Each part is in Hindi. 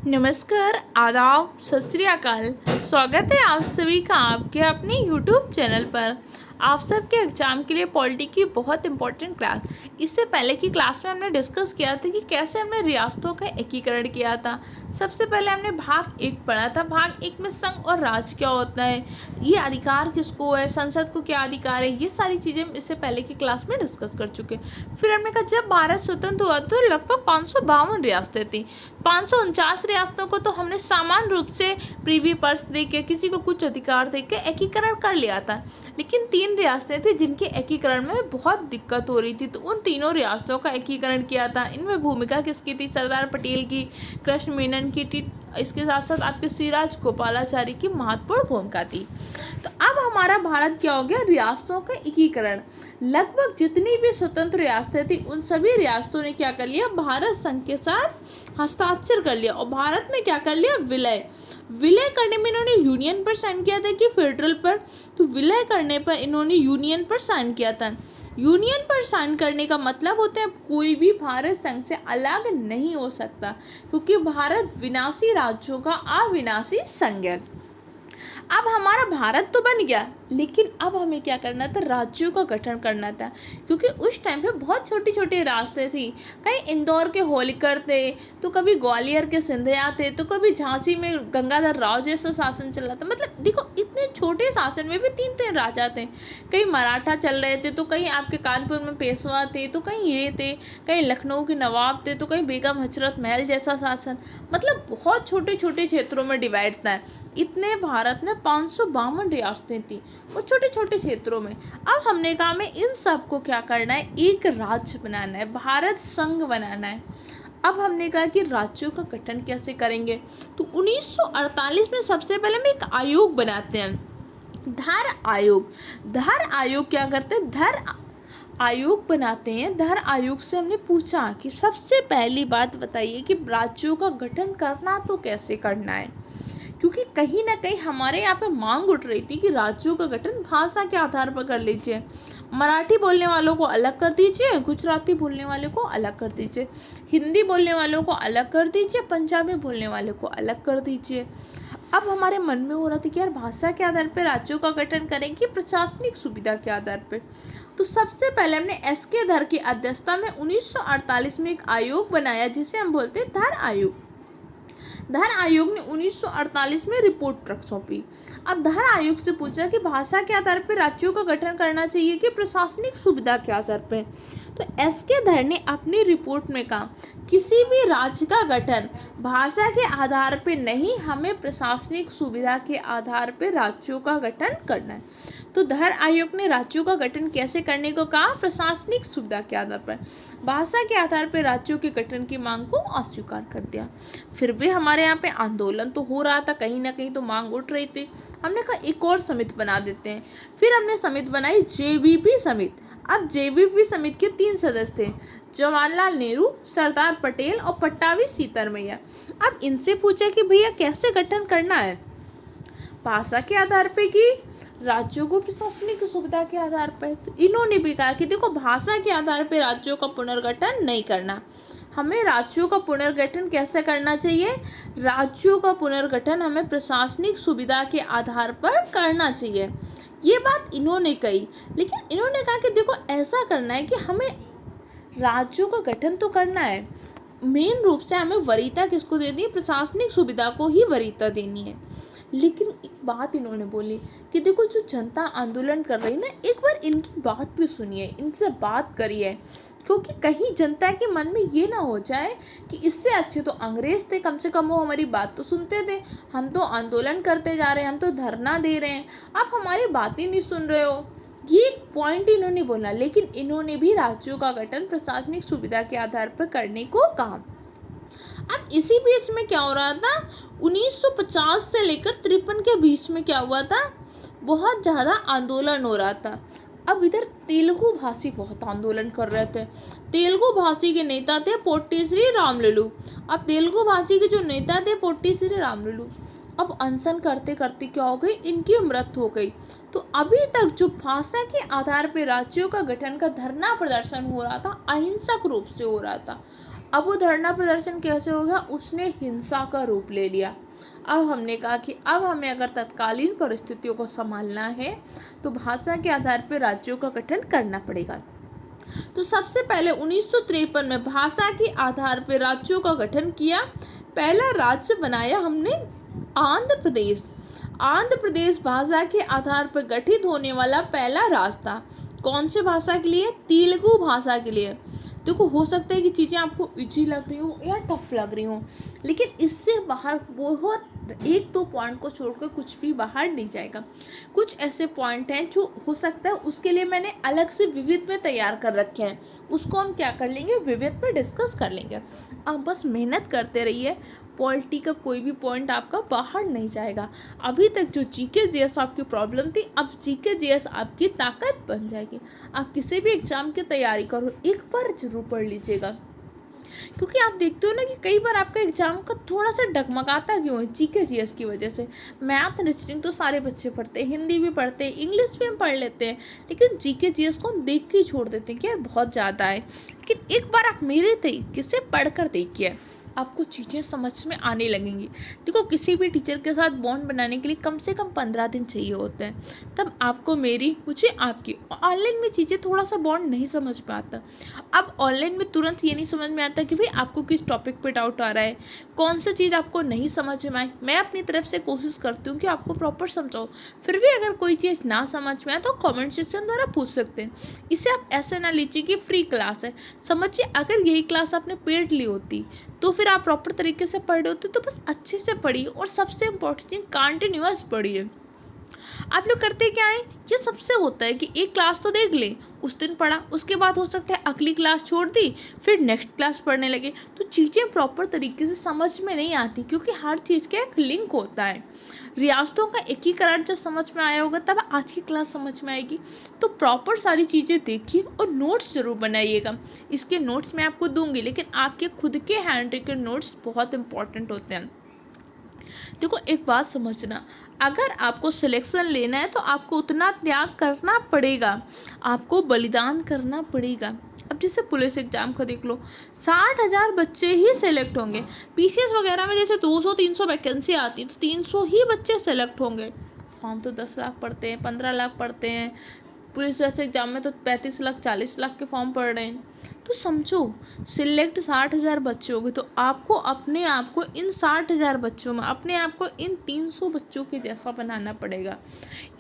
नमस्कार, आदाब, सत श्री अकाल। स्वागत है आप सभी का आपके अपने YouTube चैनल पर। आप सबके एग्ज़ाम के लिए पॉलिटी की बहुत इंपॉर्टेंट क्लास। इससे पहले की क्लास में हमने डिस्कस किया था कि कैसे हमने रियासतों का एकीकरण किया था। सबसे पहले हमने भाग 1 पढ़ा था। भाग 1 में संघ और राज्य क्या होता है, ये अधिकार किसको है, संसद को क्या अधिकार है, ये सारी चीज़ें हम इससे पहले की क्लास में डिस्कस कर चुके। फिर हमने कहा जब भारत स्वतंत्र हुआ तो लगभग 552 रियासतें थी। 549 रियासतों को तो हमने समान रूप से प्रीवी पर्स दे के, किसी को कुछ अधिकार दे के एकीकरण कर लिया था। लेकिन 3 रियासतें थी जिनके एकीकरण में बहुत दिक्कत हो रही थी, तो उन तीनों रियासतों का एकीकरण किया था। इनमें भूमिका किसकी थी? सरदार पटेल की, कृष्ण मेनन की थी। इसके साथ साथ आपके सिराज गोपालाचारी की महत्वपूर्ण भूमिका थी। तो अब हमारा भारत क्या हो गया? रियासतों का एकीकरण। लगभग जितनी भी स्वतंत्र रियासतें थी उन सभी रियासतों ने क्या कर लिया? भारत संघ के साथ हस्ताक्षर कर लिया और भारत में क्या कर लिया? विलय करने में इन्होंने यूनियन पर साइन किया था कि फेडरल पर? तो विलय करने पर इन्होंने यूनियन पर साइन किया था। यूनियन पर साइन करने का मतलब होता है कोई भी भारत संघ से अलग नहीं हो सकता, क्योंकि भारत विनाशी राज्यों का अविनाशी संघ है। अब हमारा भारत तो बन गया, लेकिन अब हमें क्या करना था? राज्यों का गठन करना था, क्योंकि उस टाइम पे बहुत छोटी छोटी रास्ते थी। कहीं इंदौर के होलकर थे, तो कभी ग्वालियर के सिंधिया थे, तो कभी झांसी में गंगाधर राव जैसा शासन चल रहा था। मतलब देखो, इतने छोटे शासन में भी 3 राजा थे। कहीं मराठा चल रहे थे, तो कहीं आपके कानपुर में पेशवा थे, तो कहीं ये थे, कहीं लखनऊ के नवाब थे, तो कहीं बेगम हजरत महल जैसा शासन। मतलब बहुत छोटे छोटे क्षेत्रों में डिवाइड था। इतने भारत में 552 रियासतें थी और छोटे छोटे क्षेत्रों में। अब हमने कहा हमें इन सब को क्या करना है? एक राज्य बनाना है, भारत संघ बनाना है। अब हमने कहा कि राज्यों का गठन कैसे करेंगे? तो 1948 में सबसे पहले हम एक आयोग बनाते हैं, धर आयोग। धर आयोग क्या करते हैं? धर आयोग बनाते हैं। धर आयोग से हमने पूछा कि सबसे पहली बात बताइए कि राज्यों का गठन करना तो कैसे करना है, क्योंकि कहीं ना कहीं हमारे यहाँ पे मांग उठ रही थी कि राज्यों का गठन भाषा के आधार पर कर लीजिए। मराठी बोलने वालों को अलग कर दीजिए, गुजराती बोलने वालों को अलग कर दीजिए, हिंदी बोलने वालों को अलग कर दीजिए, पंजाबी बोलने वालों को अलग कर दीजिए। अब हमारे मन में हो रहा था कि यार भाषा के आधार पर राज्यों का गठन करेंगे, प्रशासनिक सुविधा के आधार पर। तो सबसे पहले हमने एस.के. धर की अध्यक्षता में 1948 में एक आयोग बनाया जिसे हम बोलते हैं धर आयोग। धर आयोग ने 1948 में रिपोर्ट सौंपी। अब धर आयोग से पूछा कि भाषा के आधार पर राज्यों का गठन करना चाहिए कि प्रशासनिक सुविधा के आधार पर। तो एस.के. धर ने अपनी रिपोर्ट में कहा किसी भी राज्य का गठन भाषा के आधार पर नहीं, हमें प्रशासनिक सुविधा के आधार पर राज्यों का गठन करना है। तो धर आयोग ने राज्यों का गठन कैसे करने को कहा? प्रशासनिक सुविधा के आधार पर। भाषा के आधार पर राज्यों के गठन की मांग को अस्वीकार कर दिया। फिर भी हमारे यहाँ पे आंदोलन तो हो रहा था, कहीं ना कहीं तो मांग उठ रही थी। हमने कहा एक और समिति बना देते हैं। फिर हमने समिति बनाई JBP समिति। अब JBP समिति के 3 सदस्य थे, जवाहरलाल नेहरू, सरदार पटेल और पट्टाभी सीतारमैया। अब इनसे पूछा कि भैया कैसे गठन करना है? भाषा के आधार पे कि राज्यों को प्रशासनिक सुविधा के आधार पर? तो इन्होंने भी कहा कि देखो, भाषा के आधार पर राज्यों का पुनर्गठन नहीं करना, हमें राज्यों का पुनर्गठन कैसे करना चाहिए? राज्यों का पुनर्गठन हमें प्रशासनिक सुविधा के आधार पर करना चाहिए। ये बात इन्होंने कही, लेकिन इन्होंने कहा कि देखो ऐसा करना है कि हमें राज्यों का गठन तो करना है, मेन रूप से हमें वरीयता किसको देनी है? प्रशासनिक सुविधा को ही वरीयता देनी है। लेकिन एक बात इन्होंने बोली कि देखो, जो जनता आंदोलन कर रही है ना, एक बार इनकी बात भी सुनिए, इनसे बात करिए, क्योंकि कहीं जनता के मन में ये ना हो जाए कि इससे अच्छे तो अंग्रेज थे, कम से कम वो हमारी बात तो सुनते थे। हम तो आंदोलन करते जा रहे हैं, हम तो धरना दे रहे हैं, आप हमारी बात ही नहीं सुन रहे हो। ये एक पॉइंट इन्होंने बोला, लेकिन इन्होंने भी राज्यों का गठन प्रशासनिक सुविधा के आधार पर करने को कहा। अब इसी बीच में क्या हो रहा था? 1950 से लेकर 53 के बीच में क्या हुआ था? बहुत ज़्यादा आंदोलन हो रहा था। अब इधर तेलुगु भाषी बहुत आंदोलन कर रहे थे। तेलुगु भाषी के नेता थे पोट्टी श्री रामलुलु। अब तेलुगु भाषी के जो नेता थे पोट्टी श्री रामलुलु, अब अनशन करते करते क्या हो गई? इनकी मृत्यु हो गई। तो अभी तक जो भाषा के आधार पर राज्यों का गठन का धरना प्रदर्शन हो रहा था, अहिंसक रूप से हो रहा था। अब वो धरना प्रदर्शन कैसे हो गया, उसने हिंसा का रूप ले लिया। अब हमने कहा कि अब हमें अगर तत्कालीन परिस्थितियों को संभालना है तो भाषा के आधार पर राज्यों का गठन करना पड़ेगा। तो सबसे पहले 1953 में भाषा के आधार पर राज्यों का गठन किया। पहला राज्य बनाया हमने आंध्र प्रदेश। आंध्र प्रदेश भाषा के आधार पर गठित होने वाला पहला राज्य था। कौन से भाषा के लिए? तेलुगु भाषा के लिए। देखो, हो सकता है कि चीज़ें आपको इजी लग रही हो या टफ लग रही हो, लेकिन इससे बाहर बहुत एक दो पॉइंट को छोड़कर कुछ भी बाहर नहीं जाएगा। कुछ ऐसे पॉइंट हैं जो हो सकता है उसके लिए मैंने अलग से विविध में तैयार कर रखे हैं, उसको हम क्या कर लेंगे, विविध पर डिस्कस कर लेंगे। आप बस मेहनत करते रहिए, पॉलिटी का कोई भी पॉइंट आपका बाहर नहीं जाएगा। अभी तक जो जीके जीएस आपकी प्रॉब्लम थी, अब जीके जीएस आपकी ताकत बन जाएगी। आप किसी भी एग्जाम की तैयारी करो, एक बार जरूर पढ़ लीजिएगा, क्योंकि आप देखते हो ना कि कई बार आपका एग्जाम का थोड़ा सा डगमगाता क्यों है, जीके जीएस की वजह से। मैथ रीजनिंग तो सारे बच्चे पढ़ते हैं, हिंदी भी पढ़ते हैं, इंग्लिश भी हम पढ़ लेते हैं, लेकिन जीके जीएस को हम देख के ही छोड़ देते हैं कि यार बहुत ज़्यादा है। लेकिन एक बार आप मेरे तरीके से पढ़कर देखिए, आपको चीज़ें समझ में आने लगेंगी। देखो, किसी भी टीचर के साथ बॉन्ड बनाने के लिए कम से कम 15 दिन चाहिए होते हैं, तब आपको मेरी, मुझे आपकी। ऑनलाइन में चीज़ें थोड़ा सा बॉन्ड नहीं समझ में आता। अब ऑनलाइन में तुरंत ये नहीं समझ में आता कि भाई आपको किस टॉपिक पे डाउट आ रहा है, कौन सा चीज़ आपको नहीं समझ में आए। मैं अपनी तरफ से कोशिश करती हूँ कि आपको प्रॉपर समझाऊँ। फिर भी अगर कोई चीज़ ना समझ में आए तो कमेंट सेक्शन द्वारा पूछ सकते हैं। इसे आप ऐसे ना लीजिए कि फ्री क्लास है, समझिए अगर यही क्लास आपने पेड ली होती तो फिर आप प्रॉपर तरीके से पढ़ रहे होते, तो बस अच्छे से पढ़िए, और सबसे इम्पोर्टेंट चीज़ कंटिन्यूअस पढ़िए। आप लोग करते क्या है, ये सबसे होता है कि एक क्लास तो देख ले, उस दिन पढ़ा, उसके बाद हो सकता है अगली क्लास छोड़ दी, फिर नेक्स्ट क्लास पढ़ने लगे, तो चीज़ें प्रॉपर तरीके से समझ में नहीं आती, क्योंकि हर चीज़ का एक लिंक होता है। रियासतों का एकीकरण जब समझ में आया होगा तब आज की क्लास समझ में आएगी। तो प्रॉपर सारी चीज़ें देखिए और नोट्स ज़रूर बनाइएगा। इसके नोट्स मैं आपको दूंगी, लेकिन आपके खुद के हैंड रिटन नोट्स बहुत इंपॉर्टेंट होते हैं। देखो, एक बात समझना, अगर आपको सिलेक्शन लेना है तो आपको उतना त्याग करना पड़ेगा, आपको बलिदान करना पड़ेगा। अब जैसे पुलिस एग्जाम का देख लो, 60,000 बच्चे ही सेलेक्ट होंगे। पीसीएस वगैरह में जैसे 200-300 वैकेंसी आती है तो 300 ही बच्चे सेलेक्ट होंगे। फॉर्म तो 10 लाख पड़ते हैं, 15 लाख पड़ते हैं। पुलिस जैसे एग्जाम में तो 35 लाख 40 लाख के फॉर्म पड़ रहे हैं। तो समझो, सिलेक्ट 60,000 बच्चे होंगे, तो आपको अपने आप को इन 60,000 बच्चों में, अपने आप को इन 300 बच्चों के जैसा बनाना पड़ेगा।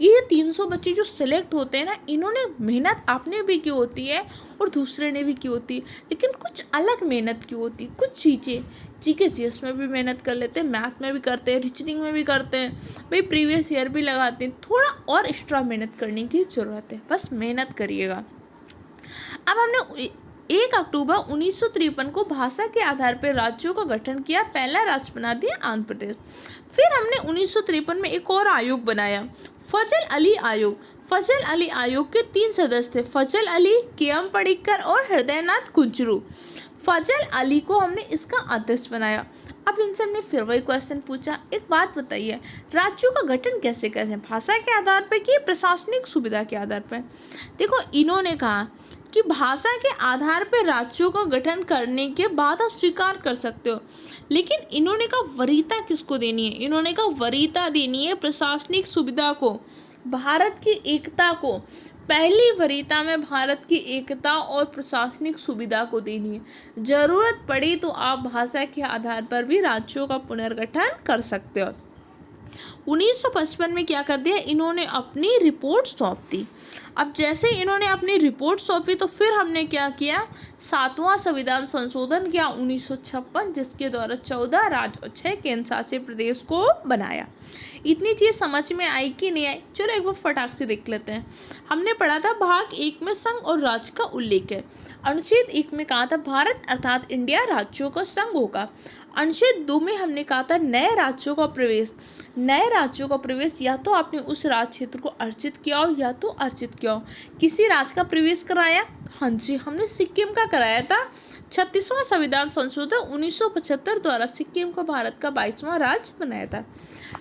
ये 300 बच्चे जो सिलेक्ट होते हैं ना, इन्होंने मेहनत आपने भी की होती है और दूसरे ने भी की होती है, लेकिन कुछ अलग मेहनत की होती है। कुछ चीज़ें जीके जीएस में भी मेहनत कर लेते हैं, मैथ में भी करते हैं, रीजनिंग में भी करते हैं, भाई प्रीवियस ईयर भी लगाते हैं। थोड़ा और एक्स्ट्रा मेहनत करने की ज़रूरत है, बस मेहनत करिएगा। अब हमने 1 अक्टूबर 1953 को भाषा के आधार पर राज्यों का गठन किया, पहला राज्य बना दिया आंध्र प्रदेश। फिर हमने 1953 में एक और आयोग बनाया, फजल अली आयोग। फजल अली आयोग के 3 सदस्य थे, फजल अली, के.एम. पडिक्कर और हृदयनाथ कुंजरू। फजल अली को हमने इसका अध्यक्ष बनाया। अब इनसे हमने फिर वही क्वेश्चन पूछा, एक बात बताइए, राज्यों का गठन कैसे करें, भाषा के आधार पर कि प्रशासनिक सुविधा के आधार पर? देखो, इन्होंने कहा कि भाषा के आधार पर राज्यों का गठन करने के बाद आप स्वीकार कर सकते हो, लेकिन इन्होंने कहा वरीयता किसको देनी है? इन्होंने कहा वरीयता देनी है प्रशासनिक सुविधा को, भारत की एकता को। पहली वरीयता में भारत की एकता और प्रशासनिक सुविधा को देनी है। जरूरत पड़ी तो आप भाषा के आधार पर भी राज्यों का पुनर्गठन कर सकते हो। 1955 में क्या कर दिया, इन्होंने अपनी रिपोर्ट सौंप दी। अब जैसे इन्होंने अपनी रिपोर्ट सौंपी तो फिर हमने क्या किया, 7वां संविधान संशोधन किया 1956, जिसके द्वारा 14 राज्य और 6 केंद्र शासित प्रदेश को बनाया। इतनी चीज़ समझ में आई कि नहीं आई, चलो एक बार फटाक से देख लेते हैं। हमने पढ़ा था भाग 1 में संघ और राज्य का उल्लेख है। अनुच्छेद 1 में कहा था भारत अर्थात इंडिया राज्यों का संघ होगा। अनुच्छेद 2 में हमने कहा था नए राज्यों का प्रवेश। नए राज्यों का प्रवेश या तो आपने उस राज्य क्षेत्र को अर्जित किया हो या तो अर्जित किया हो। किसी राज्य का प्रवेश कराया? हाँ जी, हमने सिक्किम का कराया था। 36वां संविधान संशोधन 1975 द्वारा सिक्किम को भारत का 22वां राज्य बनाया था।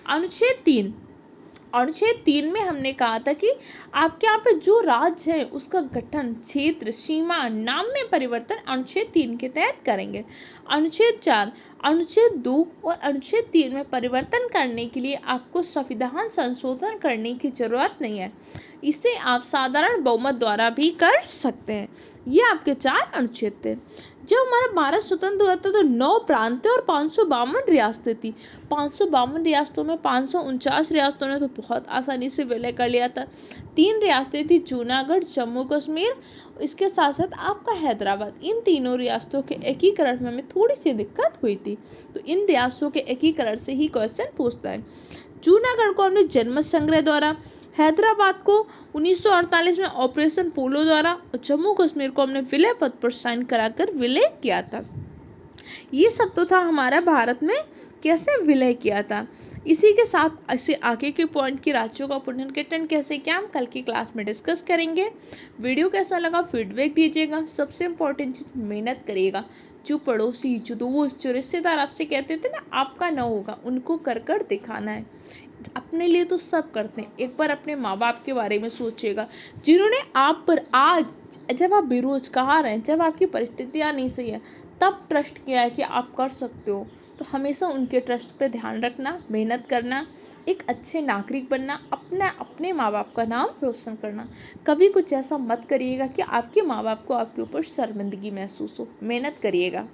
अनुच्छेद 3, अनुच्छेद 3 में हमने कहा था कि आपके यहाँ पे जो राज्य है उसका गठन, क्षेत्र, सीमा, नाम में परिवर्तन अनुच्छेद 3 के तहत करेंगे। अनुच्छेद 4, अनुच्छेद 2 और अनुच्छेद 3 में परिवर्तन करने के लिए आपको संविधान संशोधन करने की जरूरत नहीं है, इसे आप साधारण बहुमत द्वारा भी कर सकते हैं। ये आपके 4 अनुच्छेद थे। जब हमारा भारत स्वतंत्र हुआ था तो 9 प्रांतें और 552 रियासतें थी। 552 रियासतों में 549 रियासतों ने तो बहुत आसानी से विलय कर लिया था। 3 रियासतें थी, जूनागढ़, जम्मू कश्मीर, इसके साथ साथ आपका हैदराबाद। इन तीनों रियासतों के एकीकरण में हमें थोड़ी सी दिक्कत हुई थी, तो इन रियासतों के एकीकरण से ही क्वेश्चन पूछता है। जूनागढ़ को हमने जनमत संग्रह द्वारा, हैदराबाद को 1948 में ऑपरेशन पोलो द्वारा और जम्मू कश्मीर को हमने विलय पत्र पर साइन कराकर विलय किया था। ये सब तो था हमारा भारत में कैसे विलय किया था। इसी के साथ ऐसे आगे के पॉइंट की राज्यों का पुनर्गठन कैसे किया हम कल की क्लास में डिस्कस करेंगे। वीडियो कैसा लगा फीडबैक दीजिएगा। सबसे इम्पोर्टेंट चीज़, मेहनत करिएगा। जो पड़ोसी, जो दोस्त, जो रिश्तेदार आपसे कहते थे ना आपका न होगा, उनको कर कर दिखाना है। अपने लिए तो सब करते हैं, एक बार अपने माँ बाप के बारे में सोचिएगा जिन्होंने आप पर आज जब आप बेरोजगार हैं, जब आपकी परिस्थितियाँ नहीं सही है, तब ट्रस्ट किया है कि आप कर सकते हो। तो हमेशा उनके ट्रस्ट पे ध्यान रखना, मेहनत करना, एक अच्छे नागरिक बनना, अपने माँ बाप का नाम रोशन करना। कभी कुछ ऐसा मत करिएगा कि आपके माँ बाप को आपके ऊपर शर्मिंदगी महसूस हो। मेहनत करिएगा।